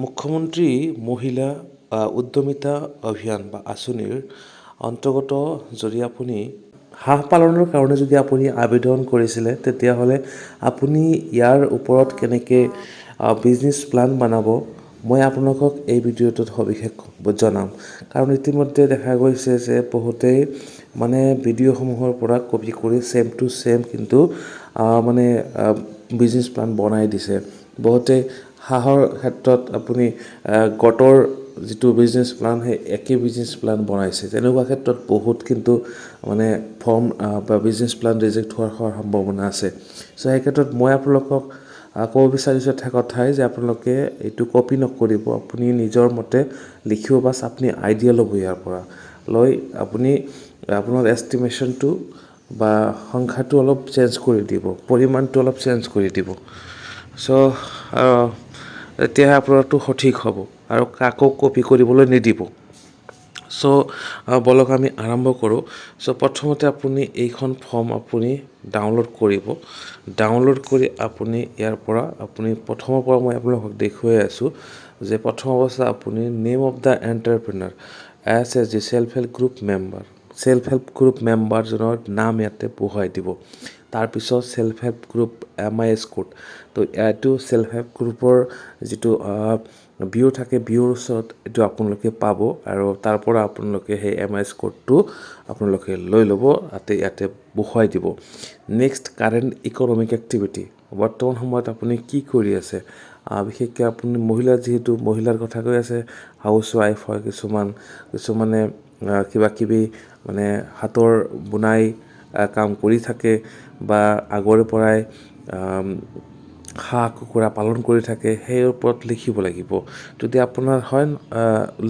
মুখ্যমন্ত্ৰী মহিলা উদ্যমিতা অভিযান বা আঁচনিৰ অন্তৰ্গত যদি আপুনি হাঁহ পালনৰ কাৰণে যদি আপুনি আবেদন কৰিছিলে তেতিয়াহ'লে আপুনি ইয়াৰ ওপৰত কেনেকৈ বিজনেছ প্লান বনাব মই আপোনালোকক এই ভিডিঅ'টোত সবিশেষ জনাম। কাৰণ ইতিমধ্যে দেখা গৈছে যে বহুতেই মানে ভিডিঅ'সমূহৰ পৰা কপি কৰি ছেম টু ছেম কিন্তু বিজনেছ প্লান বনাই দিছে। বহুতে হাঁহৰ ক্ষেত্ৰত আপুনি গোটৰ যিটো বিজনেছ প্লান সেই একেই বিজনেছ প্লান বনাইছে। তেনেকুৱা ক্ষেত্ৰত বহুত কিন্তু ফৰ্ম বা বিজনেছ প্লান ৰিজেক্ট হোৱাৰ সম্ভাৱনা আছে। চ' সেই ক্ষেত্ৰত মই আপোনালোকক ক'ব বিচাৰিছোঁ এটা কথাই যে আপোনালোকে এইটো কপি নকৰিব, আপুনি নিজৰ মতে লিখিব, বাছ আপুনি আইডিয়া ল'ব ইয়াৰ পৰা লৈ আপুনি আপোনাৰ এষ্টিমেশ্যনটো বা সংখ্যাটো অলপ চেঞ্জ কৰি দিব, পৰিমাণটো অলপ চেঞ্জ কৰি দিব। চ' তেতিয়াহে আপোনাৰটো সঠিক হ'ব আৰু কাকো কপি কৰিবলৈ নিদিব। চ' বলক আমি আৰম্ভ কৰোঁ। চ' প্ৰথমতে আপুনি এইখন ফৰ্ম আপুনি ডাউনলোড কৰিব। ডাউনলোড কৰি আপুনি ইয়াৰ পৰা আপুনি প্ৰথমৰ পৰা মই আপোনালোকক দেখুৱাই আছোঁ যে প্ৰথম অৱস্থা আপুনি name of the entrepreneur SHG self help group member, self help group মেম্বাৰজনৰ নাম ইয়াতে বহুৱাই দিব। তাৰপিছত self help group MIS code. তো এইটো ছেল্ফ হেল্প গ্ৰুপৰ যিটো ভিউ থাকে, ভিউৰ ওচৰত এইটো আপোনালোকে পাব আৰু তাৰ পৰা আপোনালোকে সেই MIS কোডটো আপোনালোকে লৈ ল'ব, ইয়াতে বহুৱাই দিব। নেক্সট কাৰেণ্ট ইকনমিক এক্টিভিটি, বৰ্তমান সময়ত আপুনি কি কৰি আছে, বিশেষকৈ আপুনি যিহেতু মহিলাৰ কথা কৈ আছে, হাউচ ৱাইফ হয়, কিছুমানে কিবা কিবি হাতৰ বুনাই কাম কৰি থাকে বা আগৰে পৰাই হাঁহ কুকুৰা পালন কৰি থাকে, সেই ওপৰত লিখিব লাগিব। যদি আপোনাৰ হয়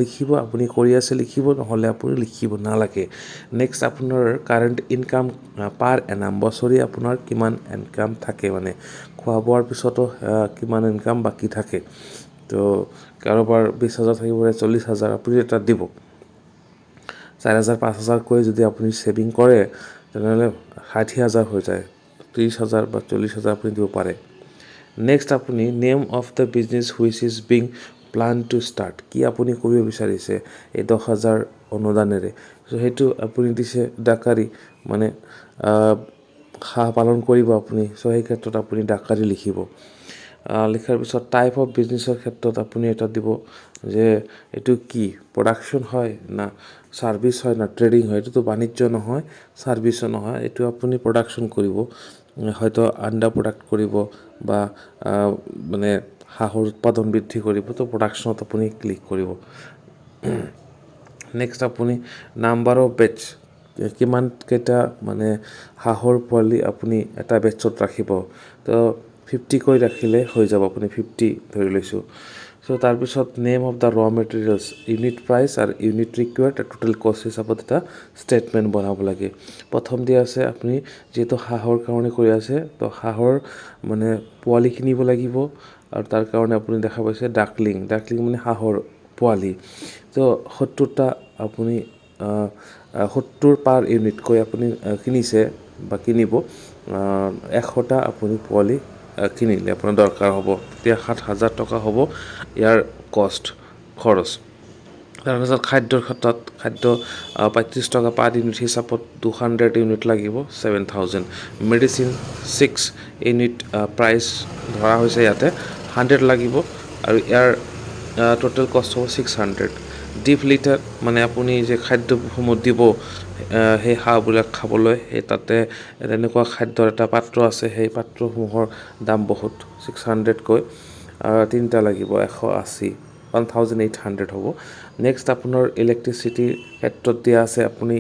লিখিব, আপুনি কৰি আছে লিখিব, নহ'লে আপুনি লিখিব নালাগে। নেক্সট আপোনাৰ কাৰেণ্ট ইনকাম পাৰ এনাম, বছৰি আপোনাৰ কিমান ইনকাম থাকে, খোৱা বোৱাৰ পিছতো কিমান ইনকাম বাকী থাকে। তো কাৰোবাৰ 20,000 থাকিব, 40,000 আপুনি এটা দিব। 4,000 5,000কৈ যদি আপুনি ছেভিং কৰে তেনেহ'লে 60,000 হৈ যায়, 30,000 বা 40,000 আপুনি দিব পাৰে। নেক্সট আপুনি name of the business which is being plan to start, কি আপুনি কৰিব বিচাৰিছে এই 10,000 অনুদানেৰে। চ' সেইটো আপুনি দিছে ডাকাৰী, হাঁহ পালন কৰিব আপুনি। চ' সেই ক্ষেত্ৰত আপুনি ডাকাৰী লিখিব। লিখাৰ পিছত টাইপ অফ বিজনেছৰ ক্ষেত্ৰত আপুনি এটা দিব যে এইটো কি প্ৰডাকশ্যন হয় না ছাৰ্ভিচ হয় না ট্ৰেডিং হয়। এইটোতো বাণিজ্য নহয়, ছাৰ্ভিচো নহয়, এইটো আপুনি প্ৰডাকশ্যন কৰিব, হয়তো আণ্ডা প্ৰডাক্ট কৰিব বা হাঁহৰ উৎপাদন বৃদ্ধি কৰিব। তো প্ৰডাকশ্যনত আপুনি ক্লিক কৰিব। নেক্সট আপুনি নাম্বাৰ অফ বেটছ, কিমানকেইটা হাঁহৰ পোৱালি আপুনি এটা বেটছত ৰাখিব। তো 50কৈ ৰাখিলে হৈ যাব, আপুনি 50 ধৰি লৈছোঁ। চ' তাৰপিছত নেম অফ দ্য ৰ মেটেৰিয়েলছ, ইউনিট প্ৰাইচ আৰু ইউনিট ৰিকুৱাৰ্ড, টোটেল কষ্ট হিচাপত এটা ষ্টেটমেণ্ট বনাব লাগে। প্ৰথম দিয়া আছে আপুনি যিহেতু হাঁহৰ কাৰণে কৰি আছে, তো হাঁহৰ পোৱালি কিনিব লাগিব আৰু তাৰ কাৰণে আপুনি দেখা পাইছে ডাকলিং হাঁহৰ পোৱালি। তো 70টা আপুনি 70 পাৰ ইউনিটকৈ আপুনি কিনিছে বা কিনিব, 100টা আপুনি পোৱালি কিনিলে আপোনাৰ দৰকাৰ হ'ব। তেতিয়া 7,000 টকা হ'ব ইয়াৰ খৰচ। তাৰপিছত খাদ্যৰ ক্ষেত্ৰত খাদ্য 35 টকা পাৰ ইউনিট হিচাপত 200 ইউনিট লাগিব, 7,000। মেডিচিন 6 ইউনিট প্ৰাইচ ধৰা হৈছে ইয়াতে, 100 লাগিব আৰু ইয়াৰ টোটেল কষ্ট হ'ব 600। ডিপ লিটাৰ আপুনি যে খাদ্যসমূহ দিব সেই হাঁহবিলাক খাবলৈ, সেই তাতে তেনেকুৱা খাদ্যৰ এটা পাত্ৰ আছে, সেই পাত্ৰসমূহৰ দাম বহুত, 600কৈ। 3টা লাগিব, 180, 1,800 হ'ব। নেক্সট আপোনাৰ ইলেক্ট্ৰিচিটিৰ ক্ষেত্ৰত দিয়া আছে আপুনি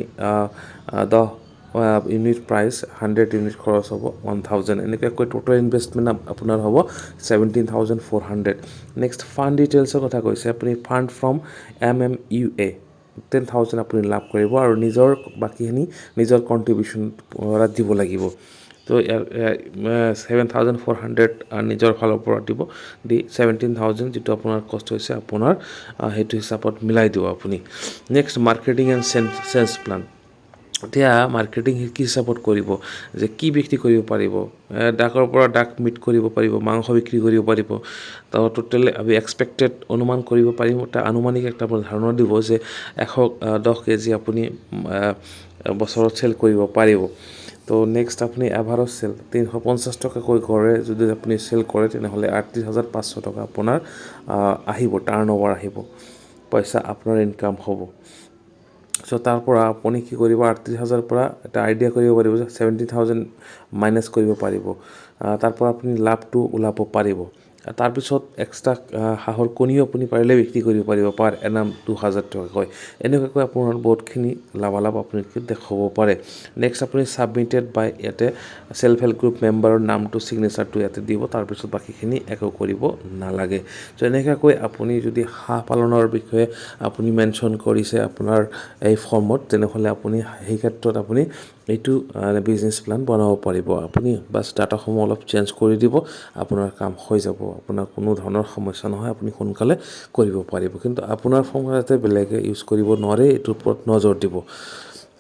10 ইউনিট প্ৰাইচ, 100 ইউনিট খৰচ হ'ব 1,000। এনেকুৱাকৈ টোটেল ইনভেষ্টমেণ্ট আপোনাৰ হ'ব 17,400। নেক্সট ফাণ্ড ডিটেইলছৰ কথা কৈছে, আপুনি ফাণ্ড ফ্ৰম MMUA 10,000 আপুনি লাভ কৰিব আৰু বাকীখিনি নিজৰ কণ্ট্ৰিবিউশ্যন দিব লাগিব। তো 7,400 নিজৰ ফালৰ পৰা দিব, দি 17,000 যিটো আপোনাৰ কষ্ট হৈছে আপোনাৰ সেইটো হিচাপত মিলাই দিব আপুনি। Next marketing and sales plan, এতিয়া মাৰ্কেটিং কি হিচাপত কৰিব যে কি বিক্ৰী কৰিব পাৰিব ডাকৰ পৰা ডাক মিট কৰিব পাৰিব মাংস বিক্ৰী কৰিব পাৰিব তো টোটেলি আমি এক্সপেক্টেড অনুমান কৰিব পাৰিম এটা আনুমানিক এটা ধাৰণা দিব যে 110 কেজি আপুনি বছৰত চেল কৰিব পাৰিব তো নেক্সট আপুনি এভাৰেজ চেল 350 টকাকৈ গড়ে যদি আপুনি চেল কৰে তেনেহ'লে 38,500 টকা আপোনাৰ আহিব টাৰ্ণ অভাৰ আহিব পইচা আপোনাৰ ইনকাম হ'ব চ' তাৰ পৰা আপুনি কি কৰিব 38,000 পৰা এটা আইডিয়া কৰিব পাৰিব যে 70,000 মাইনাছ কৰিব পাৰিব তাৰ পৰা আপুনি লাভটো ওলাব পাৰিব তাৰপিছত এক্সট্ৰা হাঁহৰ কণীও আপুনি পাৰিলে বিক্ৰী কৰিব পাৰিব পাৰ এনাম 2,000 টকাকৈ এনেকুৱাকৈ আপোনাৰ বহুতখিনি লাভালাভ আপুনি দেখাব পাৰে নেক্সট আপুনি ছাবমিটেড বাই ইয়াতে চেল্ফ হেল্প গ্ৰুপ মেম্বাৰৰ নামটো ছিগনেচাৰটো ইয়াতে দিব তাৰপিছত বাকীখিনি একো কৰিব নালাগে চ' এনেকুৱাকৈ আপুনি যদি হাঁহ পালনৰ বিষয়ে আপুনি মেনশ্যন কৰিছে আপোনাৰ এই ফৰ্মত তেনেহ'লে আপুনি সেই ক্ষেত্ৰত আপুনি এইটো বিজনেছ প্লান বনাব পাৰিব আপুনি বাছ ডাটাসমূহ অলপ চেঞ্জ কৰি দিব আপোনাৰ কাম হৈ যাব আপোনাৰ কোনো ধৰণৰ সমস্যা নহয় আপুনি সোনকালে কৰিব পাৰিব কিন্তু আপোনাৰ ফৰ্ম যাতে বেলেগে ইউজ কৰিব নোৱাৰে এইটোৰ ওপৰত নজৰ দিব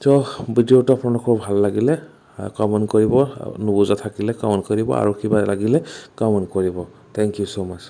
চ' ভিডিঅ'টো আপোনালোকৰ ভাল লাগিলে কমেণ্ট কৰিব নুবুজা থাকিলে কমেণ্ট কৰিব আৰু কিবা লাগিলে কমেণ্ট কৰিব থেংক ইউ ছ' মাছ